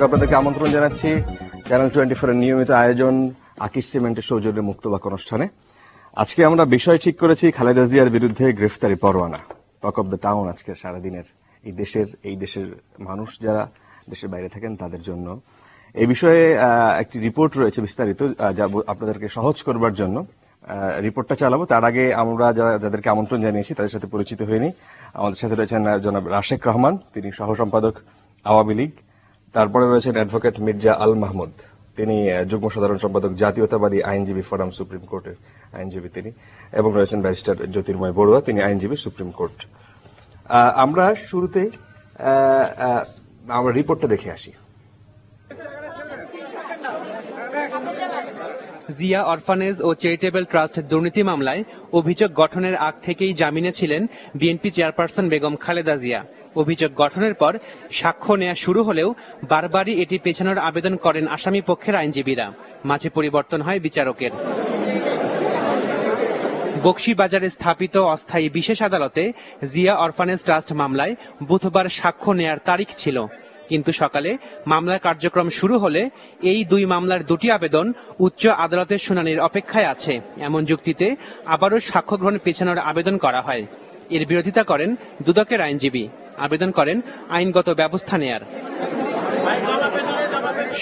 দর্শক আপনাদেরকে আমন্ত্রণ জানাচ্ছি চ্যানেল 24 এর নিয়মিত আয়োজন আকিস সিমেন্টের সৌজন্যে মুক্তবাক অনুষ্ঠানে। আজকে আমরা বিষয় ঠিক করেছি খালেদা জিয়ার বিরুদ্ধে গ্রেফতারি পরোয়ানা, টক অব দ্য টাউন আজকে সারাদিনের এই দেশের মানুষ যারা দেশের বাইরে থাকেন তাদের জন্য। এই বিষয়ে একটি রিপোর্ট রয়েছে বিস্তারিত, যা আপনাদেরকে সহজ করবার জন্য রিপোর্টটা চালাবো। তার আগে আমরা যাদেরকে আমন্ত্রণ জানিয়েছি তাদের সাথে পরিচিত হয়ে নিই। আমাদের সাথে রয়েছেন জনাব রাশেক রহমান, তিনি সহ সম্পাদক আওয়ামী লীগ। তারপরে রয়েছেন অ্যাডভোকেট মির্জা আল মাহমুদ, তিনি যুগ্ম সাধারণ সম্পাদক জাতীয়তাবাদী আইনজীবী ফোরাম সুপ্রিম কোর্টের আইনজীবী তিনি, এবং রয়েছেন ব্যারিস্টার জ্যোতির্ময় বড়ুয়া, তিনি আইনজীবী সুপ্রিম কোর্ট। আমরা শুরুতে আমরা রিপোর্টটা দেখে আসি। জিয়া অরফানেজ ও চ্যারিটেবল ট্রাস্ট দুর্নীতি মামলায় অভিযোগ গঠনের আগ থেকেই জামিনে ছিলেন বিএনপি চেয়ারপারসন বেগম খালেদা জিয়া। অভিযোগ গঠনের পর সাক্ষ্য নেওয়া শুরু হলেও বারবারই এটি পেছানোর আবেদন করেন আসামি পক্ষের আইনজীবীরা। মাঝে পরিবর্তন হয় বিচারকের। বকশীবাজারে স্থাপিত অস্থায়ী বিশেষ আদালতে জিয়া অরফানেজ ট্রাস্ট মামলায় বুধবার সাক্ষ্য নেয়ার তারিখ ছিল, কিন্তু সকালে মামলার কার্যক্রম শুরু হলে এই দুই মামলার দুটি আবেদন উচ্চ আদালতের শুনানির অপেক্ষায় আছে এমন যুক্তিতে আবারও সাক্ষ্য গ্রহণ পেছানোর আবেদন করা হয়। এর বিরোধিতা করেন দুদকের আইনজীবী, আবেদন করেন আইনগত ব্যবস্থা নেয়ার।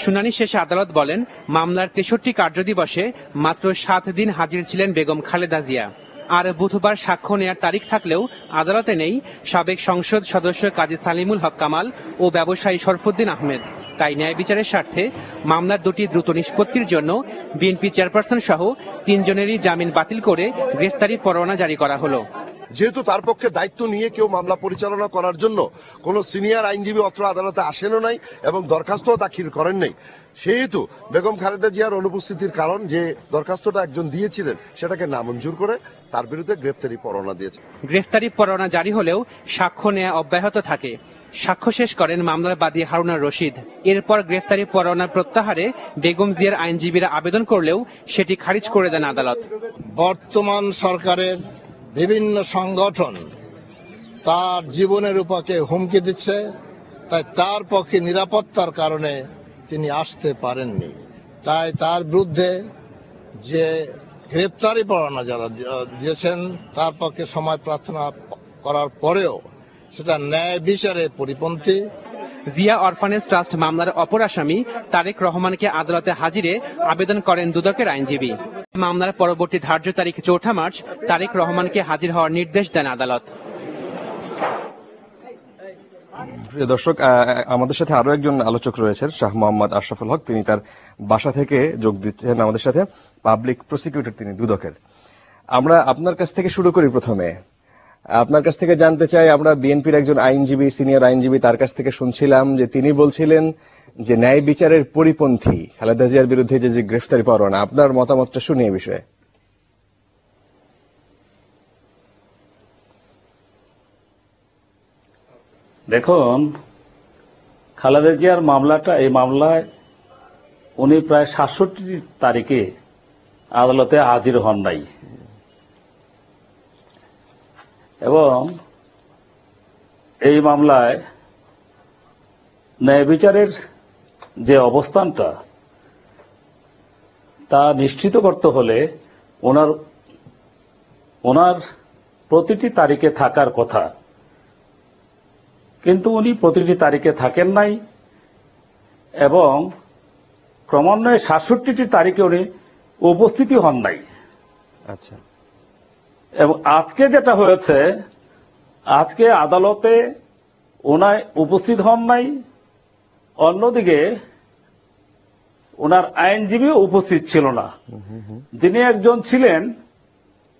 শুনানি শেষে আদালত বলেন, মামলার 63 কার্যদিবসে মাত্র 7 দিন হাজির ছিলেন বেগম খালেদা জিয়া। আর বুধবার সাক্ষ্য নেয়ার তারিখ থাকলেও আদালতে নেই সাবেক সংসদ সদস্য কাজী সালিমুল হক কামাল ও ব্যবসায়ী শরফুদ্দিন আহমেদ। তাই ন্যায় বিচারের স্বার্থে মামলার দুটি দ্রুত নিষ্পত্তির জন্য বিএনপি চেয়ারপারসন সহ 3 জনেরই জামিন বাতিল করে গ্রেফতারি পরোয়ানা জারি করা হলো। যেহেতু তার পক্ষে দায়িত্ব নিয়ে কেউ মামলা পরিচালনা করার জন্য কোন সিনিয়র আইনজীবী অত্র আদালতে আসেনও নাই এবং দরখাস্তও দাখিল করেন নাই, সেহেতু বেগম খালেদা জিয়ার অনুপস্থিতির কারণ যে দরখাস্তটা একজন দিয়েছিলেন সেটাকে নামঞ্জুর করে তার বিরুদ্ধে গ্রেফতারি পরোয়ানা দিয়েছে। গ্রেফতারি পরোয়ানা জারি হলেও সাক্ষ্য নেওয়া অব্যাহত থাকে। সাক্ষ্য শেষ করেন মামলার বাদী হারুনার রশিদ। এরপর গ্রেফতারি পরোয়ানা প্রত্যাহারে বেগম জিয়ার আইনজীবীরা আবেদন করলেও সেটি খারিজ করে দেন আদালত। বর্তমান সরকারের বিভিন্ন সংগঠন তার জীবনের উপকে হুমকি দিচ্ছে, তাই তার পক্ষে নিরাপত্তার কারণে তিনি আসতে পারেননি। তাই তার বিরুদ্ধে যে গ্রেপ্তারি পরোয়ানা যারা দিয়েছেন তার পক্ষে সময় প্রার্থনা করার পরেও সেটা ন্যায় বিচারে পরিপন্থী। জিয়া অরফানেজ ট্রাস্ট মামলার অপর আসামি তারেক রহমানকে আদালতে হাজিরে আবেদন করেন দুদকের আইনজীবী। মামলার পরবর্তী ধার্য তারিখ 4 মার্চ তারেক রহমানকে হাজির হওয়ার নির্দেশ দেন আদালত। প্রিয় দর্শক, আমাদের সাথে আরো একজন আলোচক রয়েছেন, শাহ মোহাম্মদ আশরাফুল হক, তিনি তার বাসা থেকে যোগ দিচ্ছেন আমাদের সাথে, পাবলিক প্রসিকিউটর তিনি দুদকের। আমরা আপনার কাছ থেকে শুরু করি। প্রথমে আপনার কাছ থেকে জানতে চাই, আমরা বিএনপির একজন আইনজীবী, সিনিয়র আইনজীবী, তার কাছ থেকে শুনছিলাম যে তিনি বলছিলেন যে ন্যায় বিচারের পরিপন্থী খালেদা জিয়ার বিরুদ্ধে যে গ্রেফতারি পরোয়ানা, আপনার মতামতটা শুনি এই বিষয়ে। দেখুন, খালেদা জিয়ার মামলাটা, এই মামলায় উনি প্রায় 67 তারিখে আদালতে হাজির হন নাই, এবং এই মামলায় ন্যায় বিচারের যে অবস্থানটা তা নিশ্চিত করতে হলে ওনার প্রতিটি তারিখে থাকার কথা, কিন্তু উনি প্রতিটি তারিখে থাকেন নাই, এবং ক্রমান্বয়ে 67টি তারিখে উনি উপস্থিতি হন নাই। আচ্ছা। এবং আজকে যেটা হয়েছে, আজকে আদালতে ওনায় উপস্থিত হন নাই, অন্যদিকে ওনার আইনজীবীও উপস্থিত ছিল না, যিনি একজন ছিলেন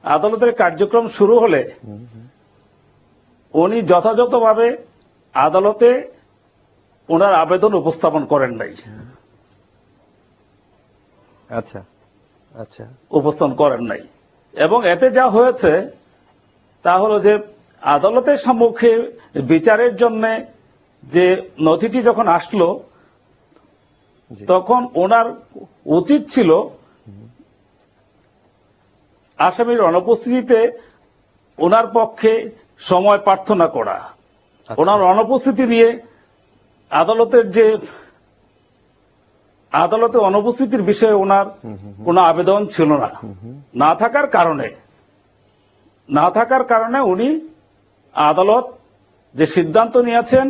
আদালতের কার্যক্রম শুরু হলে উনি যথাযথভাবে আদালতে ওনার আবেদন উপস্থাপন করেন নাই। আচ্ছা আচ্ছা, উপস্থাপন করেন নাই, এবং এতে যা হয়েছে তা হলো যে আদালতের সম্মুখে বিচারের জন্য যে নথিটি যখন আসলো তখন ওনার উচিত ছিল আসামির অনুপস্থিতিতে ওনার পক্ষে সময় প্রার্থনা করা। ওনার অনুপস্থিতি নিয়ে আদালতের যে আদালতে অনুপস্থিতির বিষয়ে ওনার কোনো আবেদন ছিল না। না থাকার কারণে উনি আদালত যে সিদ্ধান্ত নিয়েছেন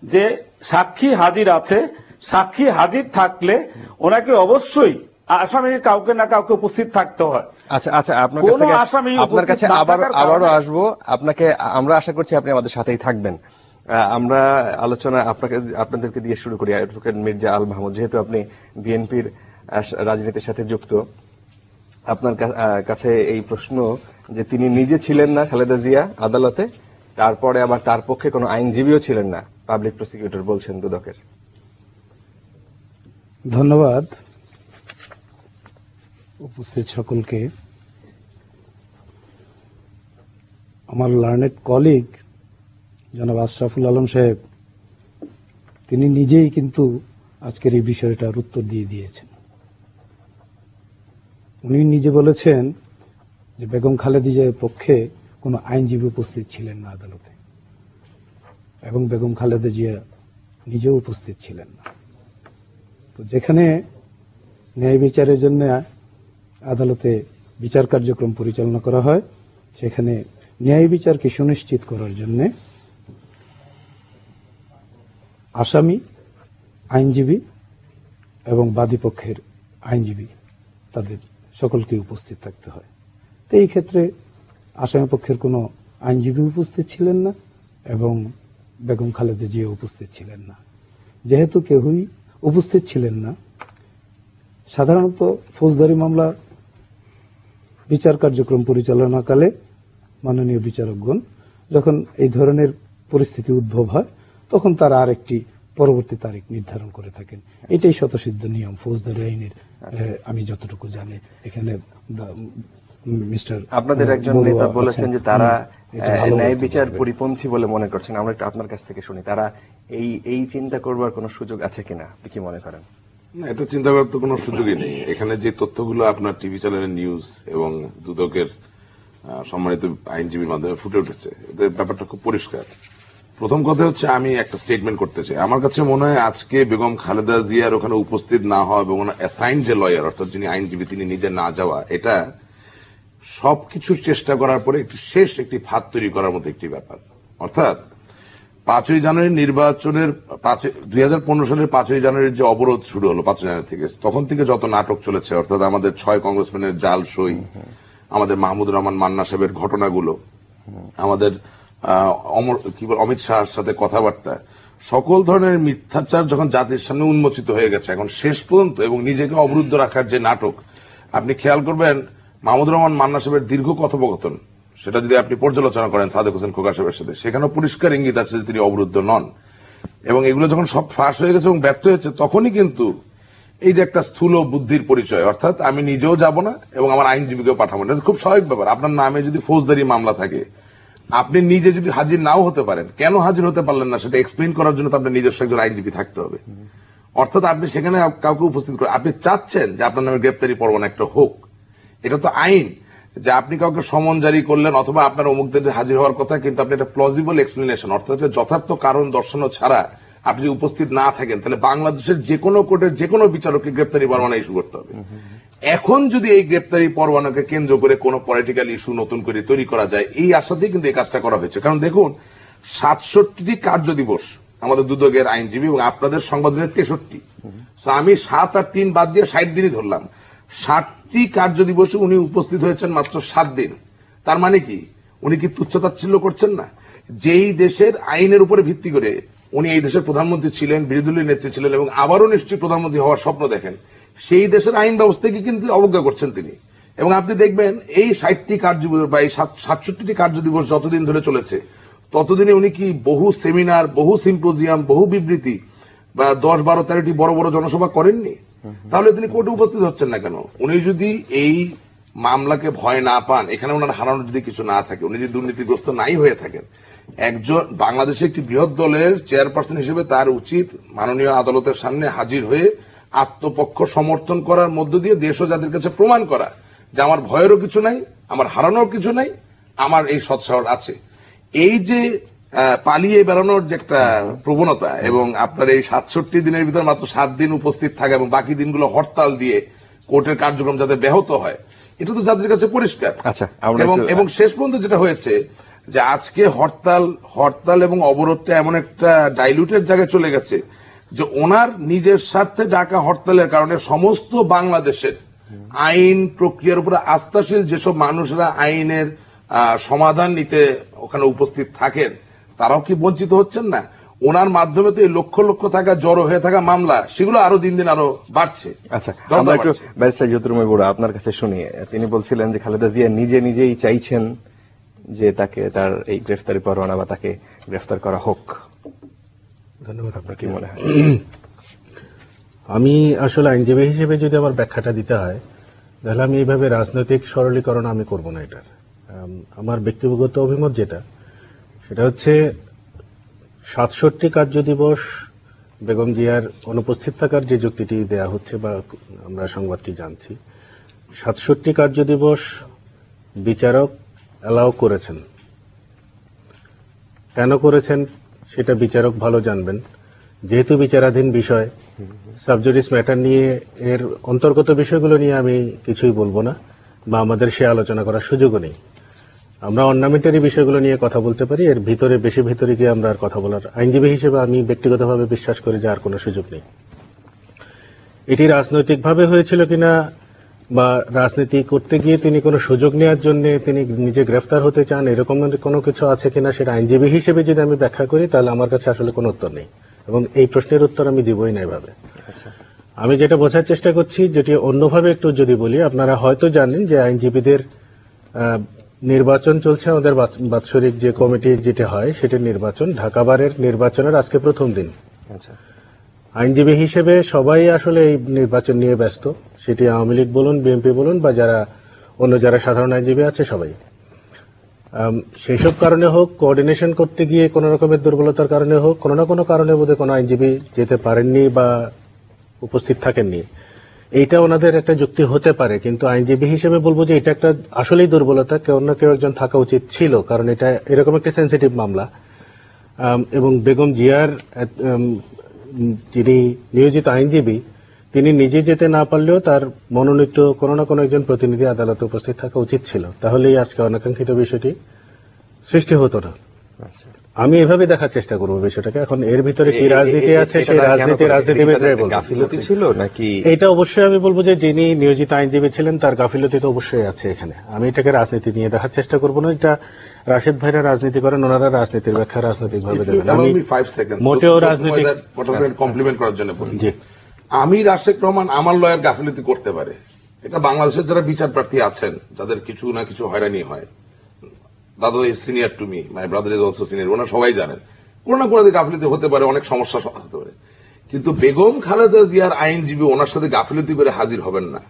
যে সাক্ষী হাজির আছে, সাক্ষী হাজির থাকলে ওনাকে অবশ্যই আসামির কাউকে না কাউকে উপস্থিত থাকতে হয়। আচ্ছা আচ্ছা, আপনার কাছে আবারও আসবো। আপনাকে আমরা আশা করছি আপনি আমাদের সাথেই থাকবেন। আমরা আলোচনা আপনাদেরকে দিয়ে শুরু করি। অ্যাডভোকেট মির্জা আল মাহমুদ, যেহেতু আপনি বিএনপির রাজনীতির সাথে যুক্ত, আপনার কাছে এই প্রশ্ন যে তিনি নিজে ছিলেন না খালেদা জিয়া আদালতে, তারপরে আবার তার পক্ষে কোনো আইনজীবীও ছিলেন না, পাবলিক প্রসিকিউটর বলছেন দুদকের। ধন্যবাদ উপস্থিত সকলকে। আমার লার্নেড কলিগ জনাব আশরাফুল আলম সাহেব, তিনি নিজেই কিন্তু আজকের এই বিষয়টার উত্তর দিয়ে দিয়েছেন। উনি নিজে বলেছেন যে বেগম খালেদা জিয়ার পক্ষে কোনো আইনজীবী উপস্থিত ছিলেন না আদালতে, এবং বেগম খালেদা জিয়া নিজেও উপস্থিত ছিলেন না। তো যেখানে ন্যায় বিচারের জন্য আদালতে বিচার কার্যক্রম পরিচালনা করা হয়, সেখানে ন্যায় বিচারকে সুনিশ্চিত করার জন্য আসামি, আইনজীবী এবং বাদী পক্ষের আইনজীবী তাদের সকলকে উপস্থিত থাকতে হয়। তো এই ক্ষেত্রে আসামি পক্ষের কোনো আইনজীবী উপস্থিত ছিলেন না এবং বেগম খালেদা জিয়া উপস্থিত ছিলেন না। যেহেতু কেউই উপস্থিত ছিলেন না, সাধারণত ফৌজদারি মামলা বিচার কার্যক্রম পরিচালনাকালে মাননীয় বিচারকগণ যখন এই ধরনের পরিস্থিতি উদ্ভব হয়, তখন তারা আরেকটি পরবর্তী তারিখ নির্ধারণ করে থাকেন। এটাই স্বতঃসিদ্ধ নিয়ম ফৌজদারি আইনের। আমি যতটুকু জানি, এখানে মিস্টার আপনাদের একজন নেতা বলেছেন যে তারা ন্যায় বিচার পরিপন্থী বলে মনে করছেন। আমরা একটু আপনার কাছ থেকে শুনি, তারা এই চিন্তা করবার কোনো সুযোগ আছে কিনা, আপনি কি মনে করেন? না, এটা চিন্তা করার তো কোনো সুযোগই নেই। এখানে যে তথ্যগুলো আপনার টিভি চ্যানেলের নিউজ এবং দুদকের সম্মানিত আইনজীবীর মাধ্যমে ফুটে উঠেছে, এদের ব্যাপারটা খুব পরিষ্কার। প্রথম কথা হচ্ছে, আমি একটা স্টেটমেন্ট করতে চাই। আমার কাছে মনে হয় আজকে বেগম খালেদা জিয়ার ওখানে উপস্থিত না হওয়া এবং অ্যাসাইন যে লয়ার, অর্থাৎ যিনি আইনজীবী, তিনি নিজে না যাওয়া, এটা সবকিছুর চেষ্টা করার পরে একটি ফাঁদ তৈরি করার মতো একটি ব্যাপার। অর্থাৎ 5ই জানুয়ারি নির্বাচনের 2015 সালের 5ই জানুয়ারির যে অবরোধ শুরু হলো 5 জানুয়ারি থেকে, তখন থেকে যত নাটক চলেছে, অর্থাৎ আমাদের 6 কংগ্রেসম্যানের জাল সই, আমাদের মাহমুদুর রহমান মান্না সাহেবের ঘটনাগুলো, আমাদের অমিত শাহর সাথে কথাবার্তা, সকল ধরনের মিথ্যাচার যখন জাতির সামনে উন্মোচিত হয়ে গেছে এখন শেষ পর্যন্ত, এবং নিজেকে অবরুদ্ধ রাখার যে নাটক, আপনি খেয়াল করবেন মাহমুদুর রহমান মান্না সাহেবের দীর্ঘ কথোপকথন, সেটা যদি আপনি পর্যালোচনা করেন সাদেক হোসেন খোকা সাহেবের সাথে, সেখানেও পরিষ্কার ইঙ্গিত আছে যে তিনি অবরুদ্ধ নন। এবং এগুলো যখন সব ফাঁস হয়ে গেছে এবং ব্যর্থ হয়েছে, তখনই কিন্তু এই যে একটা স্থূল বুদ্ধির পরিচয়, অর্থাৎ আমি নিজেও যাব না এবং আমার আইনজীবীকেও পাঠাবো না, খুব স্বাভাবিক ব্যাপার। আপনার নামে যদি ফৌজদারি মামলা থাকে, আপনি নিজে যদি হাজির নাও হতে পারেন, কেন হাজির হতে পারলেন না সেটা এক্সপ্লেইন করার জন্য তো আপনার নিজস্ব একজন আইনজীবী থাকতে হবে। অর্থাৎ আপনি সেখানে কাউকে উপস্থিত করে আপনি চাচ্ছেন যে আপনার নামে গ্রেপ্তারি পরোয়ানা একটা হোক, এটা তো আইন। যে আপনি কাউকে সমন জারি করলেন অথবা আপনার অমুকদের হাজির হওয়ার কথা, কিন্তু আপনি একটা প্লজিবল এক্সপ্লেনেশন, অর্থাৎ যথার্থ কারণ দর্শানো ছাড়া আপনি যদি উপস্থিত না থাকেন, তাহলে বাংলাদেশের যে কোনো কোর্টের যে কোনো বিচারককে গ্রেপ্তারি পরোয়ানা ইস্যু করতে হবে। এখন যদি এই গ্রেপ্তারি পরোয়ানাকে কেন্দ্র করে কোনো পলিটিক্যাল ইস্যু নতুন করে তৈরি করা যায়, এই আশাতেই কিন্তু এই কাজটা করা হয়েছে। কারণ দেখুন, 67টি কার্য দিবস আমাদের দুদকের আইনজীবী এবং আপনাদের সংবাদের 63, আমি 7 আর 3 বাদ দিয়ে 60 দিনই ধরলাম। 60টি কার্য দিবসে উনি উপস্থিত হয়েছেন মাত্র 7 দিন। তার মানে কি, উনি কি তুচ্ছতাচ্ছিল্য করছেন না? যেই দেশের আইনের উপরে ভিত্তি করে উনি এই দেশের প্রধানমন্ত্রী ছিলেন, বিরোধী দলীয় নেত্রী ছিলেন এবং আবারও নিশ্চয়ই প্রধানমন্ত্রী হওয়ার স্বপ্ন দেখেন, সেই দেশের আইন ব্যবস্থাকে কিন্তু অবজ্ঞা করছেন তিনি। এবং আপনি দেখবেন এই 60টি কার্য বা এই 67টি কার্য দিবস যতদিন ধরে চলেছে, ততদিনে উনি কি বহু সেমিনার, বহু সিম্পোজিয়াম, বহু বিবৃতি বা 10, 12, 13টি বড় বড় জনসভা করেননি? তাহলে তিনি কোর্টে উপস্থিত হচ্ছেন না কেন? উনি যদি এই মামলাকে ভয় না পান, এখানে ওনার হারানোর যদি কিছু না থাকে, উনি যদি দুর্নীতিগ্রস্ত নাই হয়ে থাকেন, একজন বাংলাদেশের একটি বৃহৎ দলের চেয়ারপারসন হিসেবে তার উচিত মাননীয় আদালতের সামনে হাজির হয়ে আত্মপক্ষ সমর্থন করার মধ্য দিয়ে দেশ ও জাতির কাছে প্রমাণ করা যে আমার ভয়েরও কিছু নাই, আমার হারানোর কিছু নাই, আমার এই সৎসাহস আছে। এই যে পালিয়ে বেড়ানোর যে একটা প্রবণতা, এবং আপনার এই 67 দিনের ভিতর মাত্র 7 দিন উপস্থিত থাকা এবং বাকি দিনগুলো হরতাল দিয়ে কোর্টের কার্যক্রম যাতে ব্যাহত হয়, এটা তো জাতির কাছে পরিষ্কার। আচ্ছা, এবং শেষ পর্যন্ত যেটা হয়েছে যে আজকে হরতাল এবং অবরোধটা এমন একটা ডাইলুটের জায়গায় চলে গেছে যে ওনার নিজের স্বার্থে ডাকা হরতালের কারণে সমস্ত বাংলাদেশের আইন প্রক্রিয়ার উপরে আস্থাশীল যেসব মানুষরা আইনের সমাধান নিতে ওখানে উপস্থিত থাকেন, তারাও কি বঞ্চিত হচ্ছেন না? ওনার মাধ্যমে তো এই লক্ষ লক্ষ টাকা জড়ো হয়ে থাকা মামলা, সেগুলো আরো দিন দিন আরো বাড়ছে। আচ্ছা, আমরা একটু ব্যারিস্টার জ্যোতির্ময় বড়ুয়া আপনার কাছে শুনি। তিনি বলছিলেন যে খালেদা জিয়া নিজেই চাইছেন যে তাকে তার এই গ্রেফতারি পরোয়ানা বা তাকে গ্রেফতার করা হোক। ধন্যবাদ। আপনার কি মনে হয়? আমি আসলে আইনজীবী হিসেবে যদি আমার ব্যাখ্যাটা দিতে হয়, তাহলে আমি এইভাবে রাজনৈতিক সরলীকরণ আমি করব না। এটার আমার ব্যক্তিগত অভিমত যেটা, সেটা হচ্ছে 67 কার্য দিবস বেগম জিয়ার অনুপস্থিত থাকার যে যুক্তিটি দেয়া হচ্ছে বা আমরা সংবাদটি জানছি, 67 কার্য দিবস বিচারক অ্যালাউ করেছেন। কেন করেছেন সেটা বিচারক ভালো জানবেন। যেহেতু বিচারাধীন বিষয়, সাবজুডিস ম্যাটার নিয়ে এর অন্তর্গত বিষয়গুলো নিয়ে আমি কিছুই বলবো না, বা আমাদের সে আলোচনা করার সুযোগও নেই। আমরা অর্নামেন্টারি বিষয়গুলো নিয়ে কথা বলতে পারি, এর ভিতরে বেশি ভিতরে গিয়ে আমরা আর কথা বলার আইনজীবী হিসেবে আমি ব্যক্তিগতভাবে বিশ্বাস করি যে আর কোনো সুযোগ নেই। এটি রাজনৈতিকভাবে হয়েছিল কিনা বা রাজনীতি করতে গিয়ে তিনি কোনো সুযোগ নেওয়ার জন্য তিনি নিজে গ্রেফতার হতে চান, এরকম কোনো কিছু আছে কিনা, সেটা আইনজীবী হিসেবে যদি আমি ব্যাখ্যা করি তাহলে আমার কাছে আসলে কোনো উত্তর নেই, এবং এই প্রশ্নের উত্তর আমি দিবই না এভাবে। আমি যেটা বোঝার চেষ্টা করছি, যেটি অন্যভাবে একটু যদি বলি, আপনারা হয়তো জানেন যে আইনজীবীদের নির্বাচন চলছে। আমাদের বাৎসরিক যে কমিটির যেটা হয় সেটির নির্বাচন, ঢাকা বারের নির্বাচনের আজকে প্রথম দিন। আচ্ছা, আইনজীবী হিসেবে সবাই আসলে এই নির্বাচন নিয়ে ব্যস্ত, সেটি আওয়ামী লীগ বলুন, বিএনপি বলুন, বা যারা সাধারণ আইনজীবী আছে সবাই। সেই সব কারণে হোক, কোঅর্ডিনেশন করতে গিয়ে কোন রকমের দুর্বলতার কারণে হোক, কোনো না কোনো কারণে বোধহয় কোনো আইনজীবী যেতে পারেননি বা উপস্থিত থাকেননি, এইটা ওনাদের একটা যুক্তি হতে পারে। কিন্তু আইনজীবী হিসেবে বলবো যে এটা একটা আসলেই দুর্বলতা, কেউ না কেউ একজন থাকা উচিত ছিল, কারণ এটা এরকম একটা সেন্সিটিভ মামলা। এবং বেগম জিয়ার যিনি নিয়োজিত আইনজীবী, তিনি নিজে যেতে না পারলেও তার মনোনীত কোনো না কোনো একজন প্রতিনিধি আদালতে উপস্থিত থাকা উচিত ছিল, তাহলেই আজকে অনাকাঙ্ক্ষিত বিষয়টি সৃষ্টি হতো না। আমি এভাবে দেখার চেষ্টা করবো বিষয়টাকে। এখন এর ভিতরে কি রাজনীতি আছে, সেই রাজনীতিবিদরাই বলবে। গাফিলতি ছিল নাকি এটা অবশ্যই আমি বলবো যে যিনি নিয়োজিত আইনজীবী ছিলেন তার গাফিলতি তো অবশ্যই আছে এখানে। আমি এটাকে রাজনীতি নিয়ে দেখার চেষ্টা করবো না। এটা রাশেদ ভাইরা রাজনীতি করেন, ওনারা রাজনীতির ব্যাখ্যা রাজনৈতিক ভাবে দেবেন। আমি মোটেও রাজনীতিক কমপ্লিমেন্ট করার জন্য বলি, আমি রাশেদ রহমান আমার লয়ার গাফিলতি করতে পারে, এটা বাংলাদেশের যারা বিচার প্রার্থী আছেন যাদের কিছু না কিছু হয়রানি হয়, দাদা is senior to me, my brother is also senior, ওনারা সবাই জানেন কোনো না কোনো গাফিলতি হতে পারে, অনেক সমস্যা হতে পারে। কিন্তু বেগম খালেদা জিয়ার আইনজীবী ওনার সাথে গাফিলতি করে হাজির হবেন না,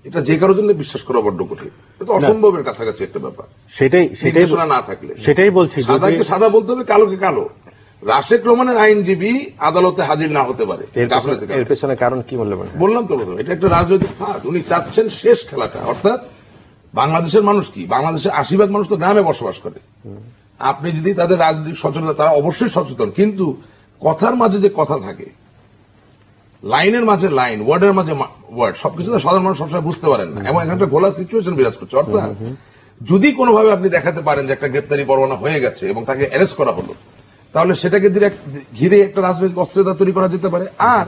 এটা যে কারোর জন্য বিশ্বাস করা বড্ড কঠিন। এটা অসম্ভবের কাছাকাছি একটা ব্যাপার। সেটাই শোনা না থাকলে, সেটাই বলছি, সাদাকে সাদা বলতে হবে, কালোকে কালো। রাশেদ রহমানের আইনজীবী আদালতে হাজির না হতে পারে, এর পেছনে কারণ কি বললাম তো, এটা একটা রাজনৈতিক ফাঁদ। উনি চাচ্ছেন শেষ খেলাটা, অর্থাৎ বাংলাদেশের মানুষ কি, বাংলাদেশের 80% মানুষ তো গ্রামে বসবাস করে। আপনি যদি তাদের রাজনৈতিক সচেতনতা, তারা অবশ্যই সচেতন, কিন্তু কথার মাঝে যে কথা থাকে, লাইনের মাঝে লাইন, ওয়ার্ডের মাঝে ওয়ার্ড, সবকিছু তো সাধারণ মানুষ সবসময় বুঝতে পারেন না, এবং এখানটা ঘোলা সিচুয়েশন বিরাজ করছে। অর্থাৎ যদি কোনোভাবে আপনি দেখাতে পারেন যে একটা গ্রেপ্তারি পরোয়ানা হয়ে গেছে এবং তাকে অ্যারেস্ট করা হলো, তাহলে সেটাকে ঘিরে একটা রাজনৈতিক অস্থিরতা তৈরি করা যেতে পারে। আর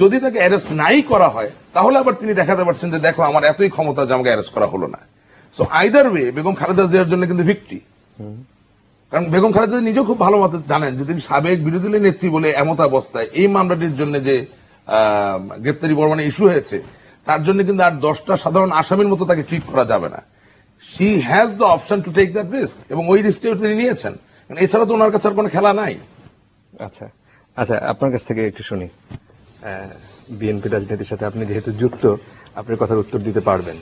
যদি তাকে অ্যারেস্ট নাই করা হয়, তাহলে আবার তিনি দেখাতে পারছেন যে দেখো আমার এতই ক্ষমতা যে আমাকে অ্যারেস্ট করা হলো না। So either way Begum Khaleda জিয়ার জন্য কিন্তু ভিক্টরি। কারণ বেগম খালেদা নিজেও খুব ভালো মতো জানেন যে তিনি সাবেক বিরোধী দলের নেত্রী বলে এমত অবস্থায় এই মামলাটির জন্য যে গ্রেপ্তারি পরোয়ানা ইস্যু হয়েছে, তার জন্য কিন্তু আর 10টা সাধারণ আসামির মতো তাকে ট্রিট করা যাবে না। She has the option to take that risk, এবং ওই রিস্কটা তিনি নিয়েছেন। এছাড়া তো ওনার কাছে আর কোনো খেলা নাই। আচ্ছা আচ্ছা, আপনার কাছ থেকে একটু শুনি। বিএনপি রাজনীতির সাথে আপনি যেহেতু যুক্ত, আপনার কথার উত্তর দিতে পারবেন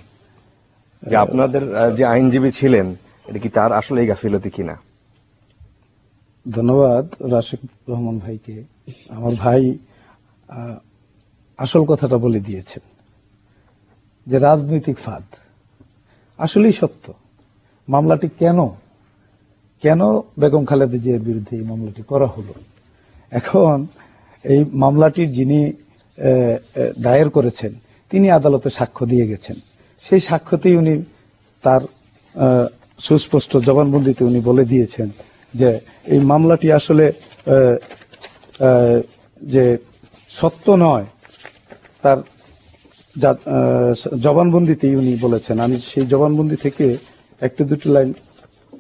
যে আপনাদের যে আইনজীবী ছিলেন, এটা কি তার আসলে এই গাফিলতি কিনা? ধন্যবাদ রাশেদ রহমান ভাইকে। আমার ভাই আসল কথাটা বলে দিয়েছেন যে রাজনৈতিক ফাঁদ। আসলেই সত্য, মামলাটি কেন, কেন বেগম খালেদা জিয়ার বিরুদ্ধে এই মামলাটি করা হলো। এখন এই মামলাটির যিনি দায়ের করেছেন তিনি আদালতে সাক্ষ্য দিয়ে গেছেন। সেই সাক্ষ্যতেই উনি তার সুস্পষ্ট জবানবন্দিতে উনি বলে দিয়েছেন যে এই মামলাটি আসলে যে সত্য নয়, তার জবানবন্দিতেই উনি বলেছেন। আমি সেই জবানবন্দি থেকে একটু দুটো লাইন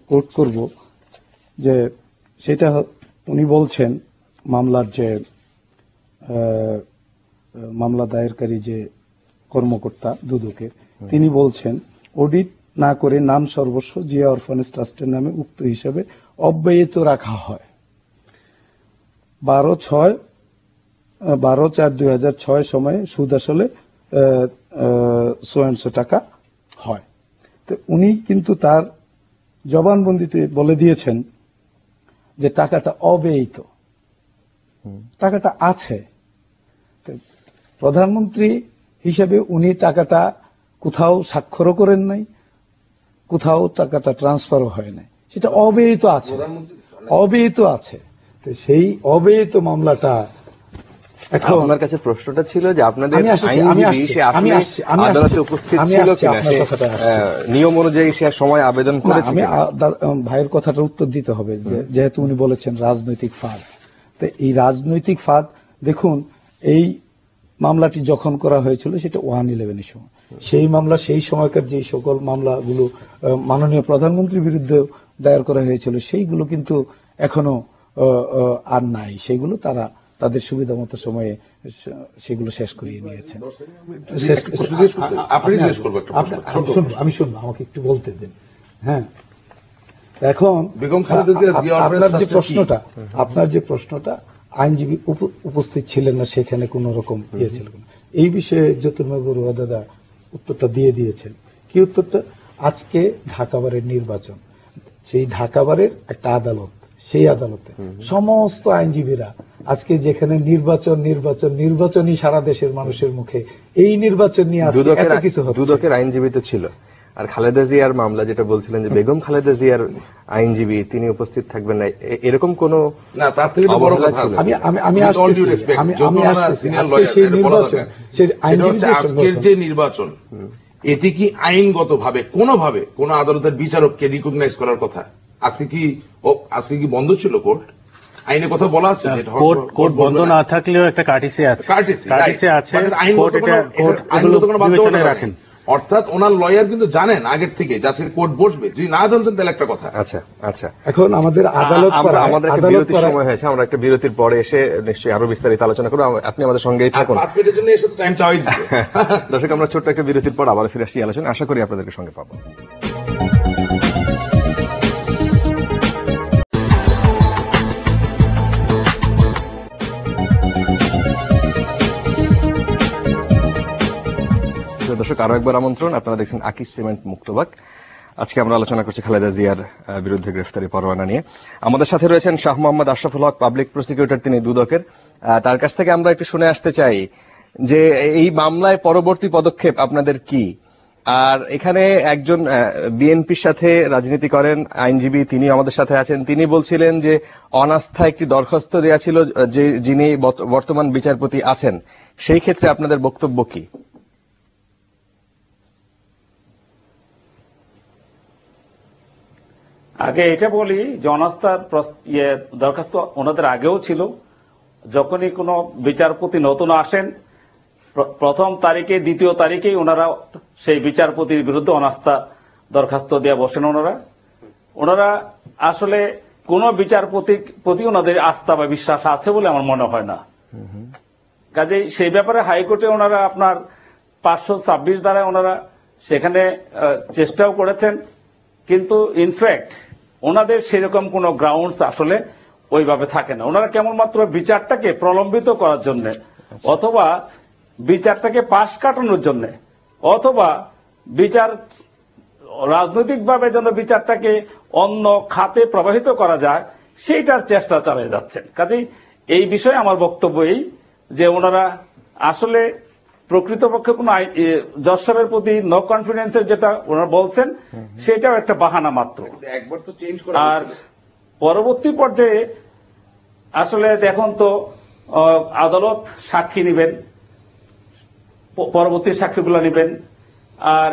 কোট করব, যে সেটা উনি বলছেন মামলার যে মামলা দায়েরকারী যে কর্মকর্তা দুদকের, তিনি বলছেন অডিট না করে নাম সর্বস্ব জিয়া অরফানেজ ট্রাস্টের নামে উক্ত হিসাবে অব্যাহত রাখা হয়। 12/4/2006 সময়ে সুদ আসলে 100 টাকা হয়। তো উনি কিন্তু তার জবানবন্দিতে বলে দিয়েছেন যে টাকাটা অব্যয়িত, টাকাটা আছে। প্রধানমন্ত্রী হিসেবে উনি টাকাটা কোথাও স্বাক্ষরও করেন নাই, কোথাও টাকাটা ট্রান্সফারও হয় নাই, সেটা অব্যয়িত আছে, অব্যয়িত আছে। তো সেই অব্যয়িত মামলাটা এখন আমার কাছে প্রশ্নটা ছিল যে আপনাদের উপস্থিত ছিল নিয়ম অনুযায়ী সে সময় আবেদন করেছে। আমি ভাইয়ের কথাটা উত্তর দিতে হবে, যেহেতু উনি বলেছেন রাজনৈতিক ফাঁদ। তো এই রাজনৈতিক ফাঁদ দেখুন, এই মামলাটি যখন করা হয়েছিল সেটা 111 সময়, সেই মামলা সেই সময়কার যে সকল মামলাগুলো মাননীয় প্রধানমন্ত্রীর বিরুদ্ধে দায়ের করা হয়েছিল সেইগুলো কিন্তু এখনো আর নাই, সেগুলো তারা তাদের সুবিধা মতো সময়ে সেগুলো শেষ করিয়ে নিয়েছেন। আমি শুনবো, আমাকে একটু বলতে দিন। হ্যাঁ, এখন আপনার যে প্রশ্নটা আইনজীবী উপস্থিত ছিলেন না, সেখানে কোন রকম ইয়ে ছিল না, এই বিষয়ে জ্যোতির্ময় বড়ুয়া দাদা উত্তরটা দিয়ে দিয়েছেন। কি উত্তরটা? আজকে ঢাকা বারের নির্বাচন, সেই ঢাকা বারের একটা আদালত, সেই আদালতে সমস্ত আইনজীবীরা আজকে যেখানে নির্বাচনই সারা দেশের মানুষের মুখে, এই নির্বাচন নিয়ে এত কিছু হচ্ছে। দুদকের আইনজীবী তো ছিল, আর খালেদা জিয়ার মামলা যেটা বলছিলেন যে বেগম খালেদা জিয়ার আইনজীবী তিনি উপস্থিত থাকবেন না, এরকম কোন না, তার থেকে বড় কথা আমি আসতেছি সেই নির্বাচন, সেই আজকের যে নির্বাচন, এটি কি আইনগতভাবে কোনোভাবে কোন আদালতের বিচারককে রিকগনাইজ করার কথা? আজকে কি বন্ধ ছিল কোর্ট? আইনে কথা বলা আছে কোর্ট বন্ধ না থাকলেও একটা কার্টিসি আছে, রাখেন। অর্থাৎ ওনার লয়ার কিন্তু জানেন আগের থেকে যে আজকে কোর্ট বসবে, যদি না জানতেন তাহলে একটা কথা। আচ্ছা আচ্ছা, এখন আমাদের আমাদের একটা বিরতির সময় হয়েছে, আমরা একটা বিরতির পরে এসে নিশ্চয়ই আরো বিস্তারিত আলোচনা করবো। আপনি আমাদের সঙ্গেই থাকুন। দর্শক, আমরা ছোট্ট একটা বিরতির পর আবার ফিরে আসছি আলোচনা, আশা করি আপনাদেরকে সঙ্গে পাবো। দর্শক, আরো একবার আমন্ত্রণ, আপনারা দেখছেন আকিস সিমেন্ট মুক্তবাক। আজকে আমরা আলোচনা করছি খালেদা জিয়ার বিরুদ্ধে গ্রেফতারি পরোয়ানা নিয়ে। আমাদের সাথে রয়েছেন শাহ মোহাম্মদ আশরাফুল হক, পাবলিক প্রসিকিউটর, তিনি দুদকের। তার কাছ থেকে আমরা একটু শুনে আসতে চাই যে এই মামলায় পরবর্তী পদক্ষেপ আপনাদের কি। আর এখানে একজন বিএনপির সাথে রাজনীতি করেন আইনজীবী, তিনি আমাদের সাথে আছেন। তিনি বলছিলেন যে অনাস্থা একটি দরখাস্ত দেয়া ছিল যে যিনি বর্তমান বিচারপতি আছেন, সেই ক্ষেত্রে আপনাদের বক্তব্য কি? আগে এটা বলি যে অনাস্থার দরখাস্ত ওনাদের আগেও ছিল। যখনই কোনো বিচারপতি নতুন আসেন, প্রথম তারিখে দ্বিতীয় তারিখেই ওনারা সেই বিচারপতির বিরুদ্ধে অনাস্থা দরখাস্ত দিয়ে বসেন। ওনারা আসলে কোন বিচারপতির প্রতি ওনাদের আস্থা বা বিশ্বাস আছে বলে আমার মনে হয় না। কাজেই সেই ব্যাপারে হাইকোর্টে ওনারা আপনার 526 দ্বারা ওনারা সেখানে চেষ্টাও করেছেন, কিন্তু ইনফ্যাক্ট ওনাদের সেরকম কোন গ্রাউন্ডস আসলে ওইভাবে থাকে না। ওনারা কেবলমাত্র বিচারটাকে প্রলম্বিত করার জন্য, অথবা বিচারটাকে পাশ কাটানোর জন্য, অথবা বিচার রাজনৈতিকভাবে যেন বিচারটাকে অন্য খাতে প্রবাহিত করা যায় সেইটার চেষ্টা চালিয়ে যাচ্ছেন। কাজেই এই বিষয়ে আমার বক্তব্য এই যে ওনারা আসলে প্রকৃতপক্ষে কোন জজ সাহেবের প্রতি নো কনফিডেন্সের যেটা ওনারা বলছেন সেটাও একটা বাহানা মাত্র। একবার তো চেঞ্জ করা আর পরবর্তী পর্যায়ে আসলে এখন তো আদালত সাক্ষী নেবেন, পরবর্তী সাক্ষীগুলো নেবেন, আর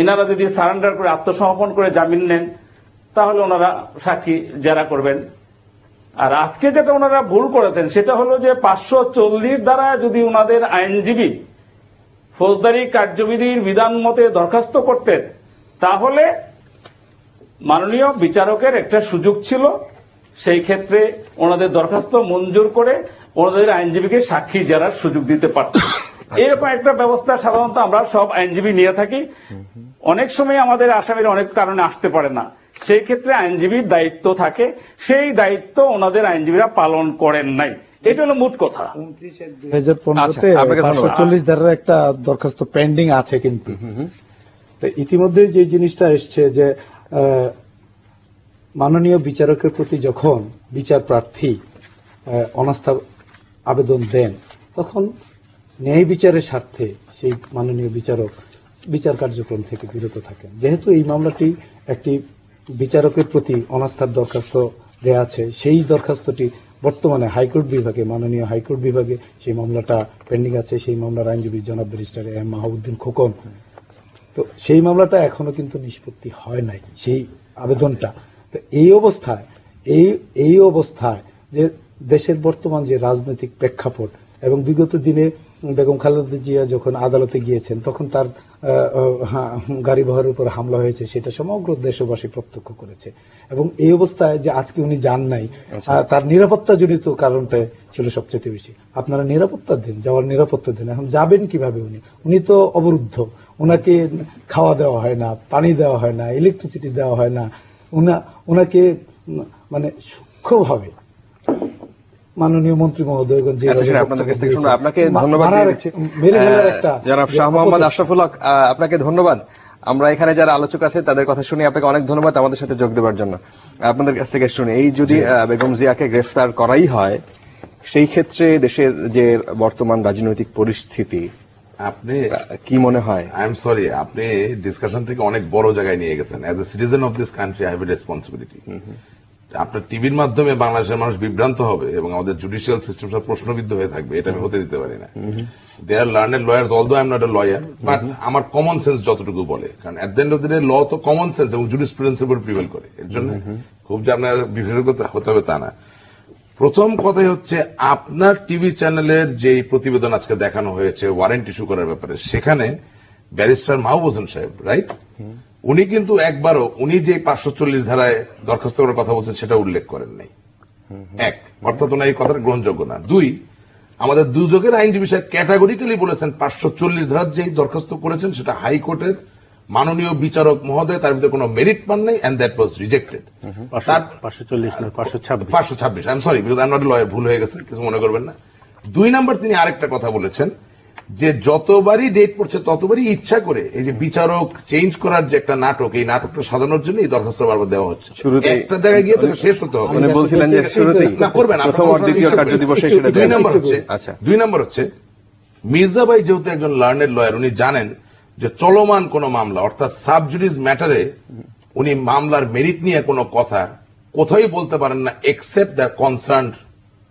এনারা যদি সারেন্ডার করে আত্মসমর্পণ করে জামিন নেন তাহলে ওনারা সাক্ষী জেরা করবেন। আর আজকে যেটা ওনারা ভুল করেছেন সেটা হলো যে 540 দ্বারা যদি ওনাদের আইনজীবী ফৌজদারি কার্যবিধির বিধান মতে দরখাস্ত করতেন তাহলে মাননীয় বিচারকের একটা সুযোগ ছিল, সেই ক্ষেত্রে ওনাদের দরখাস্ত মঞ্জুর করে ওনাদের আইনজীবীকে সাক্ষী জেরার সুযোগ দিতে পারত। এরকম একটা ব্যবস্থা সাধারণত আমরা সব আইনজীবী নিয়ে থাকি। অনেক সময় আমাদের আসামির অনেক কারণে আসতে পারে না, সেই ক্ষেত্রে আইনজীবীর দায়িত্ব থাকে, সেই দায়িত্ব ওনাদের আইনজীবীরা পালন করেন নাই। এটা হলো মোট কথা। 2015-তে 540 ধারার একটা দরখাস্ত পেন্ডিং আছে, কিন্তু ইতিমধ্যে যে জিনিসটা এসছে যে মাননীয় বিচারকের প্রতি যখন বিচার প্রার্থী অনাস্থা আবেদন দেন তখন ন্যায় বিচারের স্বার্থে সেই মাননীয় বিচারক বিচার কার্যক্রম থেকে বিরত থাকেন। যেহেতু এই মামলাটি একটি বিচারকের প্রতি অনাস্থার দরখাস্ত দেয়া আছে, সেই দরখাস্তটি বর্তমানে হাইকোর্ট বিভাগে, মাননীয় হাইকোর্ট বিভাগে সেই মামলাটা পেন্ডিং আছে। সেই মামলার আইনজীবী জনাব ব্যারিস্টার এম মাহবুদ্দিন খোকন। তো সেই মামলাটা এখনো কিন্তু নিষ্পত্তি হয় নাই, সেই আবেদনটা। তো এই অবস্থায় যে দেশের বর্তমান যে রাজনৈতিক প্রেক্ষাপট এবং বিগত দিনে বেগম খালেদা জিয়া যখন আদালতে গিয়েছেন তখন তার গাড়ি বহরের উপর হামলা হয়েছে, সেটা সমগ্র দেশবাসী প্রত্যক্ষ করেছে। এবং এই অবস্থায় যে আজকে উনি যান নাই, তার নিরাপত্তা জনিত কারণটা ছিল সবচেয়ে বেশি। আপনারা নিরাপত্তা দেন, যাওয়ার নিরাপত্তা দেন, এখন যাবেন কিভাবে? উনি তো অবরুদ্ধ, ওনাকে খাওয়া দেওয়া হয় না, পানি দেওয়া হয় না, ইলেকট্রিসিটি দেওয়া হয় না, ওনাকে মানে সূক্ষ্মভাবে মাননীয় মন্ত্রী মহোদয়গণ যে আপনাকে ধন্যবাদ জনাব শাহ মোহাম্মদ আশরাফুল হক, আপনাকে ধন্যবাদ। আমরা এখানে যারা আলোচক আছে তাদের কথা শুনে আপনাকে অনেক ধন্যবাদ আমাদের সাথে যোগ দেওয়ার জন্য। আপনাদের কাছ থেকে শুনে, এই যদি বেগম জিয়াকে গ্রেফতার করাই হয় সেই ক্ষেত্রে দেশের যে বর্তমান রাজনৈতিক পরিস্থিতি আপনি কি মনে হয়? আই এম সরি, আপনি ডিসকাশন থেকে অনেক বড় জায়গায় নিয়ে গেছেন। As a citizen of this country I have a responsibility. আপনার টিভির মাধ্যমে বাংলাদেশের মানুষ বিভ্রান্ত হবে এবং আমাদের জুডিশিয়াল সিস্টেম সব প্রশ্নবিদ্ধ হয়ে থাকবে, এটা আমি হতে দিতে পারি না। They are learned lawyers, although I am not a lawyer, but আমার কমন সেন্স যতটুকু বলে, কারণ at the end of the day law তো কমন সেন্স এবং জুরিসপ্রুডেন্সের উপর প্রিভেল করে। এর জন্য খুব যে আপনার বিশেষজ্ঞ হতে হবে তা না। প্রথম কথাই হচ্ছে, আপনার টিভি চ্যানেলের যে প্রতিবেদন আজকে দেখানো হয়েছে ওয়ারেন্ট ইস্যু করার ব্যাপারে, সেখানে ব্যারিস্টার মাহবুব হোসেন সাহেব, রাইট, উনি কিন্তু একবারও উনি যে 540 ধারায় দরখাস্ত করার কথা বলছেন সেটা উল্লেখ করেন নাই। এক, অর্থাৎ ওনার এই কথাটা গ্রহণযোগ্য না। দুই, আমাদের দুদকের আইনজীবী সাহেব ক্যাটাগরিক্যালি বলেছেন 540 ধারার যে দরখাস্ত করেছেন সেটা হাইকোর্টের মাননীয় বিচারক মহোদয় তার ভিতরে কোনো মেরিট পান নাই, and that was rejected. 526 I am sorry, because I am not a lawyer, ভুল হয়ে গেছে, কিছু মনে করবেন না। 2 নম্বর, তিনি আরেকটা কথা বলেছেন যে যতবারই ডেট পড়ছে ততবারই ইচ্ছা করে এই যে বিচারক চেঞ্জ করার যে একটা নাটক, এই নাটকটা সাজানোর জন্য এই দরখাস্ত বারবার দেওয়া হচ্ছে। একটা জায়গায় গিয়ে তাকে শেষ হতে হবে। বলছিলেন যে শুরুতেই না করবেন, প্রথম আর দ্বিতীয় কার্যদিবসে সেটা। 2 নম্বর হচ্ছে, আচ্ছা 2 নম্বর হচ্ছে মির্জা ভাই যেহেতু একজন লার্নেড লয়ার, উনি জানেন যে চলমান কোন মামলা অর্থাৎ সাব জুডিস ম্যাটারে উনি মামলার মেরিট নিয়ে কোনো কথা কোথায় বলতে পারেন না এক্সেপ্ট দ্য কনসার্নড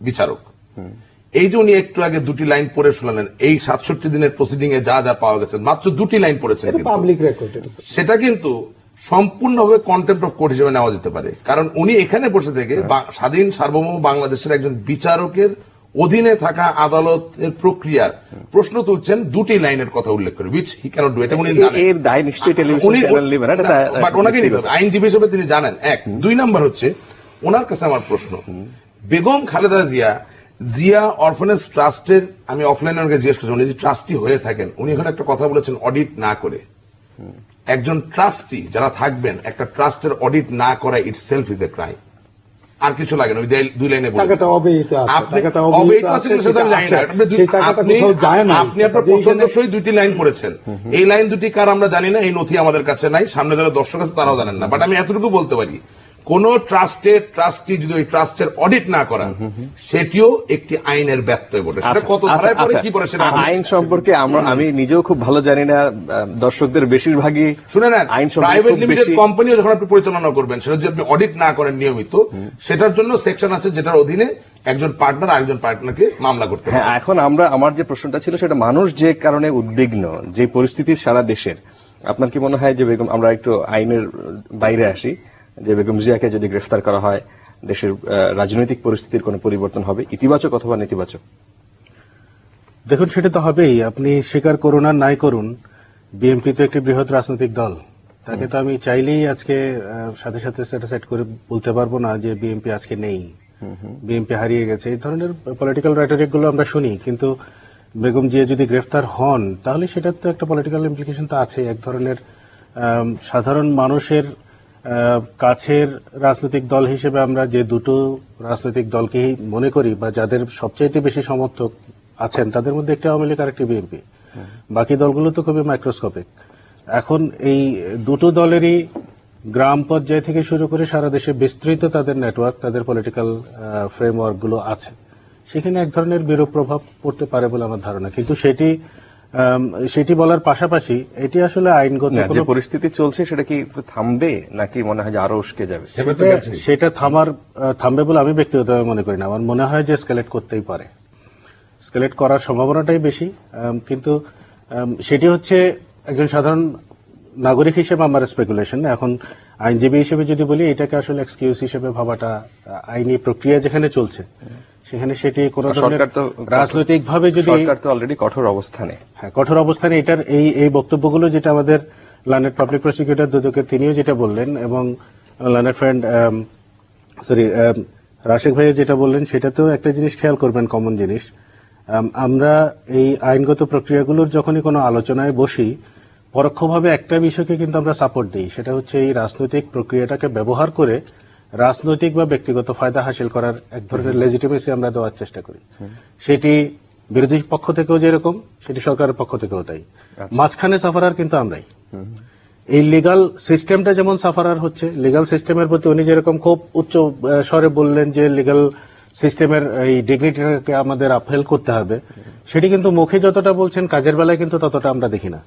বিচারক। এই যে উনি একটু আগে 2টি লাইন পড়ে শুনলেন, এই 67 দিনের প্রসিডিং এ যা যা পাওয়া গেছে, মাত্র 2টি লাইন পড়েছেন, পাবলিক রেকর্ড, সেটা কিন্তু সম্পূর্ণভাবে কন্টেম্প্ট অফ কোর্ট হিসেবে নেওয়া যেতে পারে। কারণ উনি এখানে বসে থেকে স্বাধীন সার্বভৌম বাংলাদেশের একজন বিচারকের অধীনে থাকা আদালতের প্রক্রিয়ার প্রশ্ন তুলছেন 2টি লাইনের কথা উল্লেখ করে, which he cannot do। এটা উনি জানেন, এর দায় নিশ্চয়ই টেলিভিশন চ্যানেল নেবে না, বাট ওনাকে নিতে হবে আইনজীবী হিসেবে, তিনি জানেন। 1, 2 নম্বর হচ্ছে ওনার কাছে আমার প্রশ্ন, বেগম খালেদা জিয়া অরফানেজ ট্রাস্টের, আমি অফলাইনে ওনাকে জিজ্ঞেস করছি, উনি যে ট্রাস্টি হয়ে থাকেন, উনি এখানে একটা কথা বলেছেন অডিট না করে। একজন ট্রাস্টি যারা থাকবেন, একটা ট্রাস্টের অডিট না করা itself is a crime. আর কিছু লাগে না, ওই 2 লাইনে বলে আপনি আপনার পছন্দসই 2টি লাইন পড়েছেন। এই লাইন 2টি কার আমরা জানি না, এই নথি আমাদের কাছে নাই, সামনে যারা দর্শক আছে তারাও জানেন না। বাট আমি এতটুকু বলতে পারি, কোন ট্রাস্টি যদি ওই ট্রাস্টের অডিট না করা, সেটিও একটি আইনের ব্যত্যয় বটে। সেটা কত ধারায় পড়ে কি পড়ে সেটা আইন সম্পর্কে আমি নিজেও খুব ভালো জানি না, দর্শকদের বেশিরভাগই শুনে নেন। আইন প্রাইভেট লিমিটেড কোম্পানিও যখন আপনি পরিচালনা করবেন, সেটা যদি আপনি অডিট না করেন নিয়মিত, সেটার জন্য সেকশন আছে যেটার অধীনে একজন পার্টনার আরেকজন পার্টনারকে মামলা করতে হবে। হ্যাঁ, এখন আমার যে প্রশ্নটা ছিল সেটা মানুষ যে কারণে উদ্বিগ্ন, যে পরিস্থিতি সারা দেশের, আপনার কি মনে হয় যে বেগম, আমরা একটু আইনের বাইরে আসি, যে বেগম জিয়াকে যদি গ্রেফতার করা হয় দেশের রাজনৈতিক পরিস্থিতির কোনো পরিবর্তন হবে, ইতিবাচক অথবা নেতিবাচক? দেখুন, সেটা তো হবেই। আপনি স্বীকার করুন আর নাই করুন, বিএনপি তো একটি বৃহৎ রাজনৈতিক দল। তাকে তো আমি চাইলেই আজকে সাথে সাথে সেটা সেট করে বলতে পারবো না যে বিএনপি আজকে নেই, বিএনপি হারিয়ে গেছে। এই ধরনের পলিটিক্যাল রেটরিক গুলো আমরা শুনি, কিন্তু বেগম জিয়া যদি গ্রেফতার হন তাহলে সেটার তো একটা পলিটিক্যাল ইমপ্লিকেশন তো আছে। এক ধরনের সাধারণ মানুষের কাছের রাজনৈতিক দল হিসেবে আমরা যে দুটো রাজনৈতিক দলকেই মনে করি বা যাদের সবচাইতে বেশি সমর্থক আছেন, তাদের মধ্যে একটা আওয়ামী লীগ আর একটি বিএনপি, বাকি দলগুলো তো খুবই মাইক্রোস্কোপিক। এখন এই দুটো দলেরই গ্রাম পর্যায় থেকে শুরু করে সারা দেশে বিস্তৃত তাদের নেটওয়ার্ক, তাদের পলিটিক্যাল ফ্রেমওয়ার্ক গুলো আছে, সেখানে এক ধরনের বিরূপ প্রভাব পড়তে পারে বলে আমার ধারণা। কিন্তু সেটি বলার পাশাপাশি এটি আসলে আইনগত যে পরিস্থিতি চলছে সেটা কি থামবে নাকি মনে হয় যে আরো উস্কে যাবে? সেটা থামবে বলে আমি ব্যক্তিগতভাবে মনে করি না। আমার মনে হয় যে স্কেলেট করতেই পারে, স্কেলেট করার সম্ভাবনাটাই বেশি। কিন্তু সেটি হচ্ছে একজন সাধারণ নাগরিক হিসেবে আমার স্পেকুলেশন। এখন আইনজীবী হিসেবে যদি বলি, এটাকে আসলে এক্সকিউজ হিসেবে ভাবাটা, আইনি প্রক্রিয়া যেখানে চলছে সেখানে সেটি কোন ধরনের রাজনৈতিক ভাবে যদি, সরকার তো অলরেডি কঠোর অবস্থানে, হ্যাঁ কঠোর অবস্থানে, এটার এই বক্তব্যগুলো যেটা আমাদের লার্নেড পাবলিক প্রসিকিউটর দুদকের তিনিও যেটা বললেন, এবং লার্নেড ফ্রেন্ড রাশেক ভাইয়া যেটা বললেন, সেটাতেও একটা জিনিস খেয়াল করবেন, কমন জিনিস। আমরা এই আইনগত প্রক্রিয়াগুলোর যখনই কোনো আলোচনায় বসি, পরোক্ষভাবে একটা বিষয়কে কিন্তু আমরা সাপোর্ট দিই, সেটা হচ্ছে এই রাজনৈতিক প্রক্রিয়াটাকে ব্যবহার করে রাজনৈতিক বা ব্যক্তিগত ফায়দা হাসিল করার এক ধরনের লেজিটিমেসি আমরা দেওয়ার চেষ্টা করি। সেটি বিরোধী পক্ষ থেকেও যেরকম, সেটি সরকারের পক্ষ থেকেও তাই। মাঝখানে সাফারার কিন্তু আমরাই। এই লিগাল সিস্টেমটা যেমন সাফারার হচ্ছে, লিগাল সিস্টেমের প্রতি উনি যেরকম খুব উচ্চ স্বরে বললেন যে লিগাল সিস্টেমের এই ডিগনিটিটাকে আমাদের আপহেল করতে হবে, সেটি কিন্তু মুখে যতটা বলছেন, কাজের বেলায় কিন্তু ততটা আমরা দেখি না।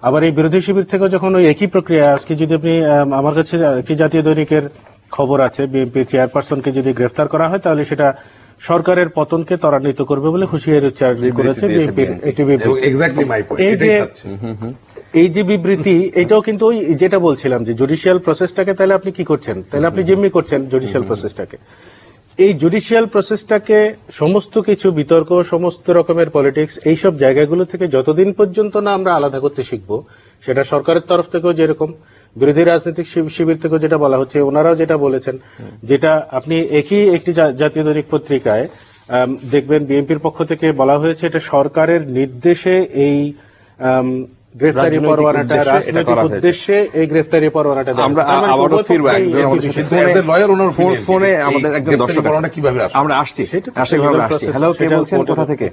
আবার এই বিরোধী শিবির থেকে যখন ওই একই প্রক্রিয়া, আজকে যদি আপনি, আমার কাছে একটি জাতীয় দৈনিকের খবর আছে, বিএনপি চেয়ারপারসনকে যদি গ্রেফতার করা হয় তাহলে সেটা সরকারের পতনকে ত্বরান্বিত করবে বলে হুঁশিয়ারি উচ্চারণ করেছে বিএনপির একটি বিবৃতি। এই যে বিবৃতি, এটাও কিন্তু ওই যেটা বলছিলাম যে জুডিশিয়াল প্রসেসটাকে তাহলে আপনি কি করছেন, তাহলে আপনি জিম্মি করছেন জুডিশিয়াল প্রসেসটাকে। এই জুডিশিয়াল প্রসেসটাকে সমস্ত কিছু বিতর্ক, সমস্ত রকমের পলিটিক্স, এইসব জায়গাগুলো থেকে যতদিন পর্যন্ত না আমরা আলাদা করতে শিখবো, সেটা সরকারের তরফ থেকেও যেরকম, বিরোধী রাজনৈতিক শিবির থেকেও যেটা বলা হচ্ছে, ওনারাও যেটা বলেছেন, যেটা আপনি একটি জাতীয় দৈনিক পত্রিকায় দেখবেন বিএনপির পক্ষ থেকে বলা হয়েছে, এটা সরকারের নির্দেশে এই গ্রেফতারি পরোয়ানাটা, রাজনৈতিক উদ্দেশ্যে এই গ্রেফতারি পরোয়ানাটা। আমরা আবারও ফিরবো ফোনে, আমাদের একজন দর্শক কিভাবে আমরা আসছি, হ্যালো, কে বলছেন, কোথা থেকে?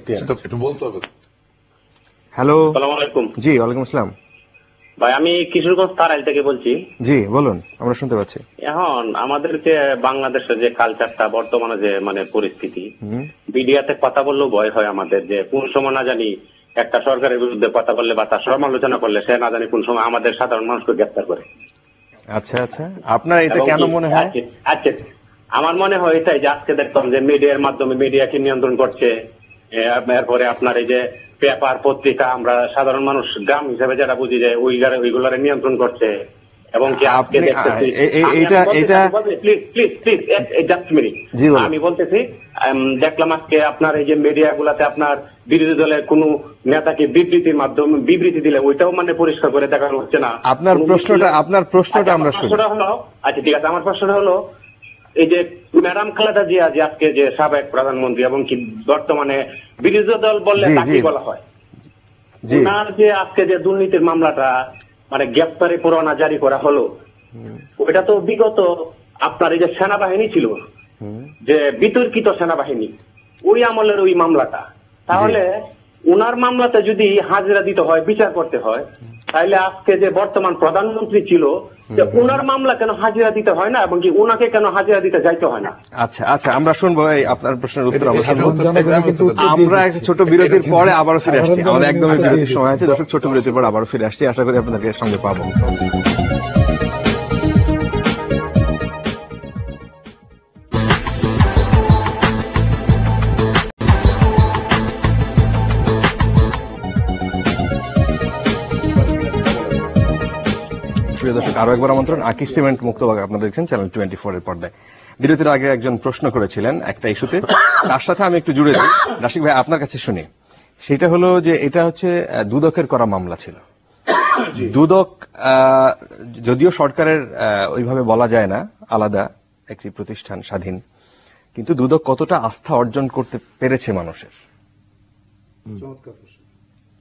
একটু বলতে হবে। হ্যালো, আসসালামু আলাইকুম। জি, ওয়ালাইকুম আসসালাম ভাই, আমি কিশোরগঞ্জ তারাইল থেকে বলছি। জি বলুন, আমরা শুনতে পাচ্ছি। এখন আমাদের যে বাংলাদেশের যে কালচারটা, বর্তমানে যে মানে পরিস্থিতি, মিডিয়াতে কথা বললেও ভয় হয় আমাদের, যে কোন সময় না জানি একটা সরকারের বিরুদ্ধে কথা বললে বা তার সমালোচনা করলে সে না জানি কোন সময় আমাদের সাধারণ মানুষকে গ্রেফতার করে। আচ্ছা আচ্ছা, আপনার এটা কেন মনে হয়? আচ্ছা, আমার মনে হয় এটাই যে আজকে দেখতাম যে মিডিয়ার মাধ্যমে মিডিয়াকে নিয়ন্ত্রণ করছে, এরপরে আপনার এই যে পেপার পত্রিকা, আমরা সাধারণ মানুষ গ্রাম হিসেবে যারা বুঝি যায় ওইগুলারে নিয়ন্ত্রণ করছে। এবং কি আজকে দেখতেছি, আমি বলতেছি, দেখলাম আজকে আপনার এই যে মিডিয়া গুলাতে আপনার বিরোধী দলের কোন নেতাকে বিবৃতির মাধ্যমে বিবৃতি দিলে ওইটাও মানে পরিষ্কার করে দেখানো হচ্ছে না। আপনার প্রশ্নটা আমরা শুনি। আচ্ছা ঠিক আছে, আমার প্রশ্নটা হলো এই যে ম্যাডাম খালেদা জিয়া যে আজকে যে সাবেক প্রধানমন্ত্রী এবং কি বর্তমানে বিরোধী দল বললে তাকে বলা হয়, ওনার যে আজকে যে দুর্নীতির মামলাটা মানে গ্রেফতারি পরোয়ানা জারি করা হলো, ওইটা তো বিগত আপনার এই যে সেনাবাহিনী ছিল, যে বিতর্কিত সেনাবাহিনী, ওই আমলের ওই মামলাটা। তাহলে উনার মামলাতে যদি হাজিরা দিতে হয়, বিচার করতে হয়, তাইলে আজকে যে বর্তমান প্রধানমন্ত্রী ছিল, যে উনার মামলা কেন হাজিরা দিতে হয় না, এবং কি উনাকে কেন হাজিরা দিতে যাইতে হয় না? আচ্ছা আচ্ছা, আমরা শুনবো এই আপনার প্রশ্নের উত্তর। আমরা একটা ছোট বিরতির পরে আবারও ফিরে আসছি। আমাদের একদমই বিরতির সময় আছে দর্শক, ছোট বিরতির পর আবারও ফিরে আসছি। আশা করি আপনাদেরকে সঙ্গে পাবো। প্রিয় দর্শক, আরো একবার আমন্ত্রণ। আকিস সিমেন্ট মুক্তবাগ আপনারা দেখছেন চ্যানেল 24 এর পর্দায়। বিরতির আগে একজন প্রশ্ন করেছিলেন একটা ইস্যুতে, তার সাথে আমি একটু জুড়ে দিই। রাশিক ভাই, আপনার কাছে শুনি। সেটা হলো যে এটা হচ্ছে দুদকের করা মামলা ছিল। দুদক যদিও সরকারের ওইভাবে বলা যায় না, আলাদা একটি প্রতিষ্ঠান, স্বাধীন, কিন্তু দুদক কতটা আস্থা অর্জন করতে পেরেছে মানুষের?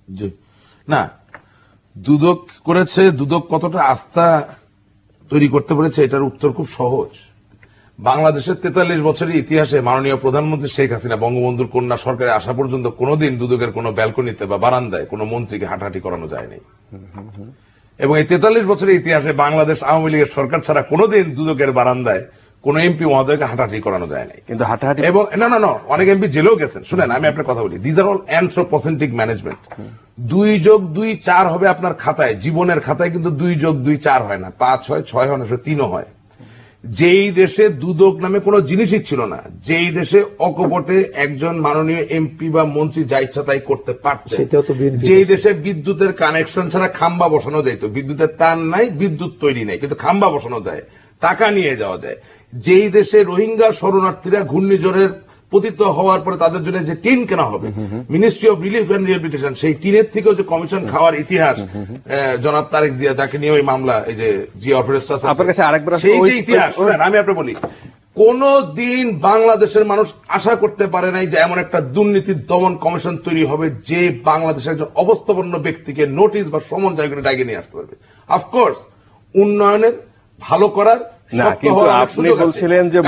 জি না, দুদক করেছে, দুদক কতটা আস্থা তৈরি করতে পেরেছে এটার উত্তর খুব সহজ। বাংলাদেশের 43 বছরের ইতিহাসে মাননীয় প্রধানমন্ত্রী শেখ হাসিনা বঙ্গবন্ধুর কন্যা সরকারে আসা পর্যন্ত কোনোদিন দুদকের কোনো ব্যালকনিতে বা বারান্দায় কোনো মন্ত্রীকে হাঁটাহাঁটি করানো যায়নি। এবং এই 43 বছরের ইতিহাসে বাংলাদেশ আওয়ামী লীগের সরকার ছাড়া কোনোদিন দুদকের বারান্দায় কোন এমপি মহোদয়কে হাঁটাহাঁটি করানো যায় নাই। কিন্তু হাঁটাহাঁটি এবং না অনেক এমপি জেলেও গেছেন। শুনেন, আমি আপনার কথা বলি, দিজ আর অল অ্যানথ্রোপোসেন্ট্রিক ম্যানেজমেন্ট। 2+2=4 হবে আপনার খাতায়, জীবনের খাতায় কিন্তু 2+2=4 হয় না, 5 হয়, 6 হয় না, 3ও হয়। যেই দেশে দুদক নামে কোনো জিনিসই ছিল না, যেই দেশে অকপটে একজন মাননীয় এমপি বা মন্ত্রী যা ইচ্ছা তাই করতে পারছে, যেই দেশে বিদ্যুতের কানেকশন ছাড়া খাম্বা বসানো যাইতো, বিদ্যুতের তার নাই, বিদ্যুৎ তৈরি নাই, কিন্তু খাম্বা বসানো যায়, টাকা নিয়ে যাওয়া যায়, যেই দেশে রোহিঙ্গা শরণার্থীরা ঘূর্ণিঝড়ের পতিত হওয়ার পরে তাদের জন্য যে টিন কেনা হবে, ministry of relief and rehabilitation, সেই টিনের থেকেও যে কমিশন খাওয়ার ইতিহাস জনাব তারেক জিয়া, যাকে নিয়ে ওই মামলা, এই যে জিয়া অফারেস্টাস, সেই যে ইতিহাস, আমি আপনাকে বলি, কোন দিন বাংলাদেশের মানুষ আশা করতে পারে নাই যে এমন একটা দুর্নীতি দমন কমিশন তৈরি হবে যে বাংলাদেশের একজন অবস্থাপন্ন ব্যক্তিকে নোটিশ বা সমন জায়গায় ডাকিয়ে নিয়ে আসতে পারবে। অফকোর্স উন্নয়নের, ভালো করার না, কিন্তু আপনি বলছিলেন যে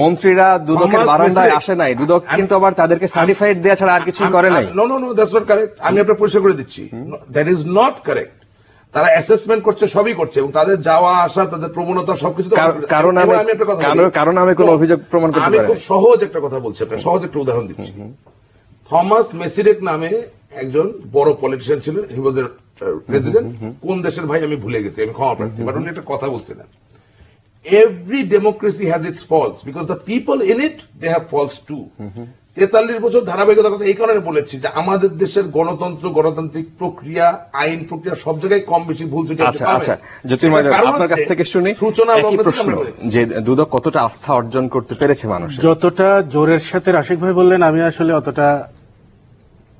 মন্ত্রীরা দুদকের বারান্দায় আসে নাই, দুদক কিন্তু আবার তাদেরকে সার্টিফাইড দেওয়া ছাড়া আর কিছু করে নাই। No, that's not correct. আমি আপনাকে পরিষ্কার করে দিচ্ছি, দ্যাট ইজ নট কারেক্ট। তারা অ্যাসেসমেন্ট করছে, সবই করছে, এবং তাদের যাওয়া আসা, তাদের প্রবণতা সবকিছু। কারণ আমি কোনো অভিযোগ প্রমাণ করতে পারি না। আমি খুব সহজ একটা কথা বলছি, আপনার সহজ একটা উদাহরণ দিচ্ছি। থমাস মেসিরেক নামে একজন বড় পলিটিশিয়ান ছিলেন, হি ওয়াজ এ প্রেসিডেন্ট, কোন দেশের ভাই আমি ভুলে গেছি, আমি ক্ষমা প্রার্থী, বাট উনি একটা কথা বলছিলেন, every democracy has its faults because the people in it, they have faults too. 43 বছর ধারাবাহিকতার কথা এই কারণে বলেছি যে আমাদের দেশের গণতন্ত্র, গণতান্ত্রিক প্রক্রিয়া, আইন প্রক্রিয়া সব জায়গায় কম বেশি ভুল ত্রুটি আছে। আচ্ছা, জ্যোতির্ময়, আপনার কাছ থেকে শুনি একই প্রশ্ন, যে দুদক কতটা আস্থা অর্জন করতে পেরেছে মানুষ? যতটা জোরের সাথে রাশিক ভাই বললেন, আমি আসলে অতটা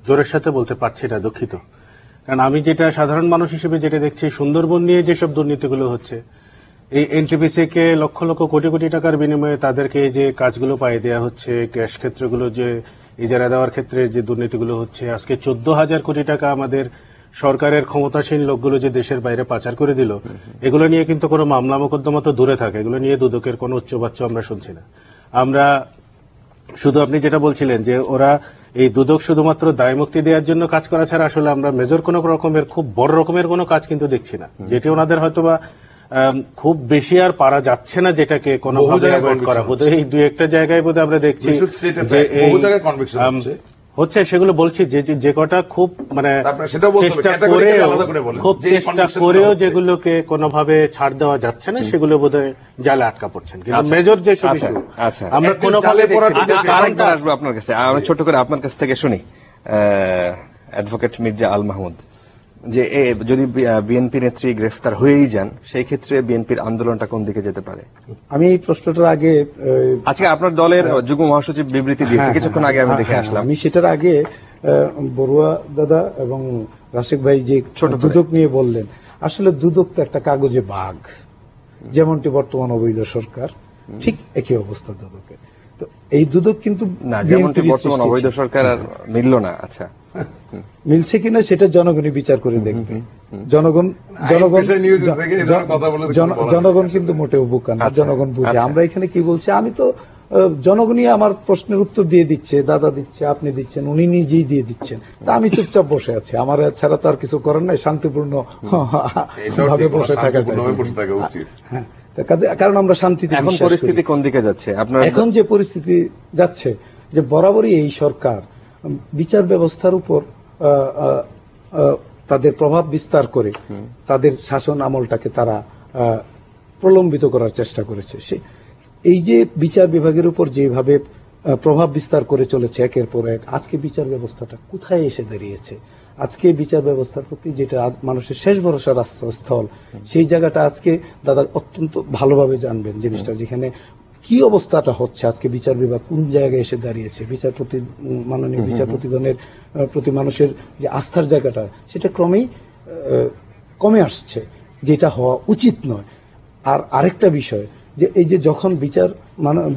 জোরের সাথে বলতে পারছি না, দুঃখিত। কারণ আমি যেটা সাধারণ মানুষ হিসেবে যেটা দেখছি, সুন্দরবন নিয়ে যেসব দুর্নীতিগুলো হচ্ছে, এই এনটিপিসি কে লক্ষ লক্ষ কোটি কোটি টাকার বিনিময়ে তাদেরকে যে কাজগুলো পাইয়ে দেওয়া হচ্ছে, ক্যাশ ক্ষেত্রগুলো যে ইজারা দেওয়ার ক্ষেত্রে যে দুর্নীতিগুলো হচ্ছে, আজকে 14,000 কোটি টাকা আমাদের সরকারের ক্ষমতাসীন লোকগুলো যে দেশের বাইরে পাচার করে দিল, এগুলো নিয়ে কিন্তু কোনো মামলা মোকদ্দমা তো দূরে থাকে, এগুলো নিয়ে দুদকের কোনো উচ্চবাচ্য আমরা শুনছি না। আমরা শুধু, আপনি যেটা বলছিলেন যে ওরা এই দুদক শুধুমাত্র দায় মুক্তি দেওয়ার জন্য কাজ করা ছাড়া আসলে আমরা মেজর কোন রকমের, খুব বড় রকমের কোনো কাজ কিন্তু দেখছি না, যেটি ওনাদের হয়তোবা খুব বেশি আর পারা যাচ্ছে না, যেটাকে কোনোভাবে অ্যাভয়েড করা। বোধহয় এই 2-1টা জায়গায় বোধহয় আমরা দেখছি যে হচ্ছে, সেগুলো বলছি যে কটা খুব মানে চেষ্টা করেও যেগুলোকে কোনোভাবে ছাড় দেওয়া যাচ্ছে না, সেগুলো বোধহয় জালে আটকা পড়ছেন। কিন্তু মেজর যে আমরা কোনোভাবে আসবো আপনার কাছে, আমি ছোট করে আপনার কাছ থেকে শুনি, অ্যাডভোকেট মির্জা আল মাহমুদ, যে যদি বিএনপি নেত্রী গ্রেফতার হয়েই যান, সেই ক্ষেত্রে বিএনপির আন্দোলনটা কোন দিকে যেতে পারে? আমি এই প্রশ্নটার আগে, আজকে আপনার দলের যুগ্ম মহাসচিব বিবৃতি দিয়েছে কিছুক্ষণ আগে, আমি দেখে আসলাম। আমি সেটার আগে বড়ুয়া দাদা এবং রাশিক ভাই যে দুদক নিয়ে বললেন, আসলে দুদক তো একটা কাগজে বাঘ, যেমনটি বর্তমান অবৈধ সরকার, ঠিক একই অবস্থা দুদকের। তো এই দুদক কিন্তু না, যেমনটি বর্তমান অবৈধ সরকার আর মিলল না। আচ্ছা, মিলছে কিনা সেটা জনগণই বিচার করে দেখবে। জনগণ কিন্তু মোটেও বোকা না, জনগণ বুঝে। আমরা এখানে কি বলছি, আমি তো জনগণই আমার প্রশ্নের উত্তর দিয়ে দিচ্ছে, দাদা দিচ্ছে, আপনি দিচ্ছেন, উনি নিজেই দিয়ে দিচ্ছেন, তা আমি চুপচাপ বসে আছি। আমার ছাড়া তো আর কিছু করার নাই, শান্তিপূর্ণ ভাবে বসে থাকা উচিত। হ্যাঁ, কারণ আমরা শান্তিতে এখন পরিস্থিতি কোন দিকে যাচ্ছে আপনার? এখন যে পরিস্থিতি যাচ্ছে, যে বরাবরই এই সরকার বিচার ব্যবস্থার উপর তাদের প্রভাব বিস্তার করে তাদের শাসন আমলটাকে তারা প্রলম্বিত করার চেষ্টা করেছে। এই যে বিচার বিভাগের উপর যেভাবে প্রভাব বিস্তার করে চলেছে একের পর এক, আজকে বিচার ব্যবস্থাটা কোথায় এসে দাঁড়িয়েছে? আজকে বিচার ব্যবস্থার প্রতি যেটা মানুষের শেষ ভরসার আশ্রয়স্থল, সেই জায়গাটা আজকে দাদা অত্যন্ত ভালোভাবে জানবেন জিনিসটা, যেখানে কি অবস্থাটা হচ্ছে, আজকে বিচার বিভাগ কোন জায়গায় এসে দাঁড়িয়েছে, বিচারপতি মাননীয় বিচারপতিগণের প্রতি মানুষের যে আস্থার জায়গাটা, সেটা ক্রমেই কমে আসছে, যেটা হওয়া উচিত নয়। আর আরেকটা বিষয়, যে এই যে যখন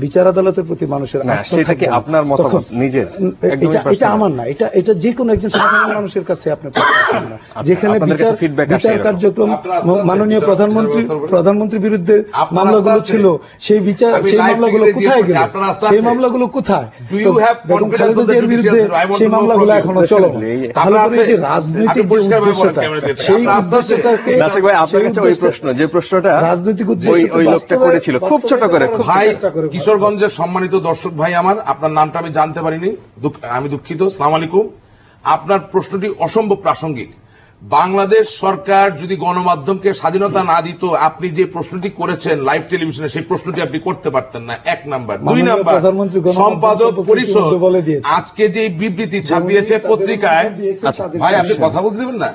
বিচার আদালতের প্রতি মানুষের আস্থা থাকে, আপনার মতামত নিজের, এটা আমার না, এটা যে কোনো একজন সাধারণ মানুষের কাছে আপনি পাচ্ছেন না, যেখানে বিচার কার্যক্রম মাননীয় প্রধানমন্ত্রীর বিরুদ্ধে মামলাগুলো ছিল, সেই মামলাগুলো কোথায় গেল? সেই মামলাগুলো কোথায়? বেগম খালেদা জিয়ার বিরুদ্ধে সেই মামলাগুলো এখনো চলে। তাহলে যে রাজনৈতিক উদ্দেশ্যটা, সেই উদ্দেশ্যটাকে যে প্রশ্নটা রাজনৈতিক উদ্দেশ্য করেছিল খুব ছোট করে। ভাই, কিশোরগঞ্জের সম্মানিত দর্শক ভাই আমার, আপনার নামটা আমি জানতে পারিনি, আমি দুঃখিত। আসসালামু আলাইকুম। আপনার প্রশ্নটি অসম্ভব প্রাসঙ্গিক। বাংলাদেশ সরকার যদি গণমাধ্যমকে স্বাধীনতা না দিত, আপনি যে প্রশ্নটি করেছেন লাইভ টেলিভিশনে, সেই প্রশ্নটি আপনি করতে পারতেন না, 1 নাম্বার। 2 নাম্বার, সম্পাদক পরিষদ আজকে যে বিবৃতি ছাপিয়েছে পত্রিকায়, ভাই আপনি কথা বলতে দেবেন না?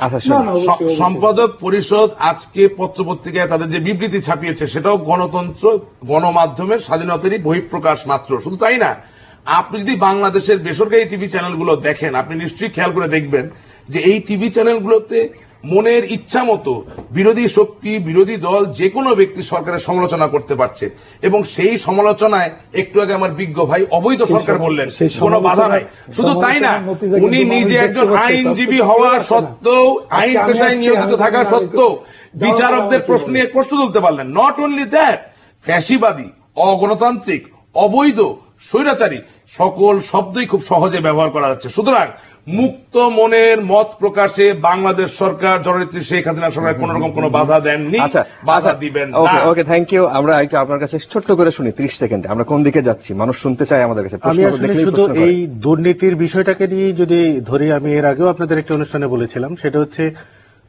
সম্পাদক পরিষদ আজকে পত্রপত্রিকায় তাদের যে বিবৃতি ছাপিয়েছে, সেটাও গণতন্ত্র, গণমাধ্যমের স্বাধীনতারই বহিঃপ্রকাশ মাত্র। শুধু তাই না, আপনি যদি বাংলাদেশের বেসরকারি টিভি চ্যানেলগুলো দেখেন, আপনি নিশ্চয়ই খেয়াল করে দেখবেন যে এই টিভি চ্যানেলগুলোতে মনের ইচ্ছা মতো বিরোধী শক্তি, বিরোধী দল, যে কোনো ব্যক্তি সরকারের সমালোচনা করতে পারছে, এবং সেই সমালোচনায় একটু আগে আমার বিজ্ঞ ভাই অবৈধ সরকার বললেন, কোনো বাধা নাই। শুধু তাই না, উনি নিজে একজন আইনজীবী হওয়া সত্ত্বেও, আইন পেশায় নিয়োজিত থাকা সত্ত্বেও বিচারকদের প্রশ্ন নিয়ে প্রশ্ন তুলতে পারলেন। নট অনলি দ্যাট, ফ্যাসিবাদী, অগণতান্ত্রিক, অবৈধ, স্বৈরাচারী সকল শব্দই খুব সহজে ব্যবহার করা যাচ্ছে। সুতরাং মুক্ত মনের মত প্রকাশে বাংলাদেশ সরকার, জননেত্রী শেখ হাসিনা সরকার কোন রকম কোনো বাধা দেননি, বাধা দিবেন না। ওকে, থ্যাংক ইউ। আমরা একটু আপনার কাছে ছোট্ট করে শুনি 30 সেকেন্ডে, আমরা কোন দিকে যাচ্ছি, মানুষ শুনতে চায় আমাদের কাছে। আমি আসলে শুধু এই দুর্নীতির বিষয়টাকে নিয়ে যদি ধরি, আমি এর আগেও আপনাদের একটা অনুষ্ঠানে বলেছিলাম, সেটা হচ্ছে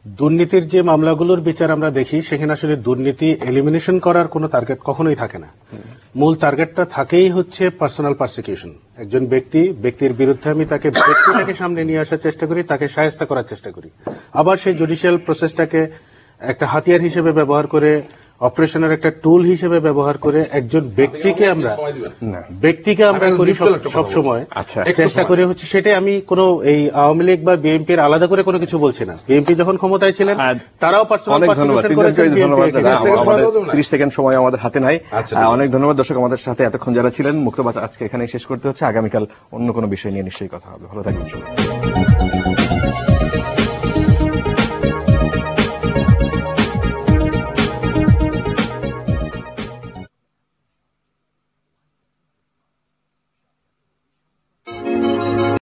দুর্নীতির যে মামলাগুলোর বিচার আমরা দেখি, সেখানে আসলে দুর্নীতি এলিমিনেশন করার কোনো টার্গেট কখনোই থাকে না। মূল টার্গেটটা থাকেই হচ্ছে পার্সোনাল পারসিকিউশন। একজন ব্যক্তির বিরুদ্ধে আমি ব্যক্তিটাকে সামনে নিয়ে আসার চেষ্টা করি, তাকে শায়েস্তা করার চেষ্টা করি, আবার সেই জুডিশিয়াল প্রসেসটাকে একটা হাতিয়ার হিসেবে ব্যবহার করে, অপারেশনের একটা টুল হিসেবে ব্যবহার করে একজন ব্যক্তিকে আমরা করি সবসময় চেষ্টা করে হচ্ছে। সেটাই আমি কোনো এই আওয়ামী লীগ বা বিএনপির আলাদা করে কোনো কিছু বলছি না। বিএনপি যখন ক্ষমতায় ছিলেন তারাও পার্সোনাল পারসিকিউশন করেছেন। 30 সেকেন্ড সময় আমাদের হাতে নাই। অনেক ধন্যবাদ দর্শক, আমাদের সাথে এতক্ষণ যারা ছিলেন। মুক্তবার্তা আজকে এখানেই শেষ করতে হচ্ছে। আগামীকাল অন্য কোনো বিষয় নিয়ে নিশ্চয়ই কথা হবে। ভালো থাকবেন।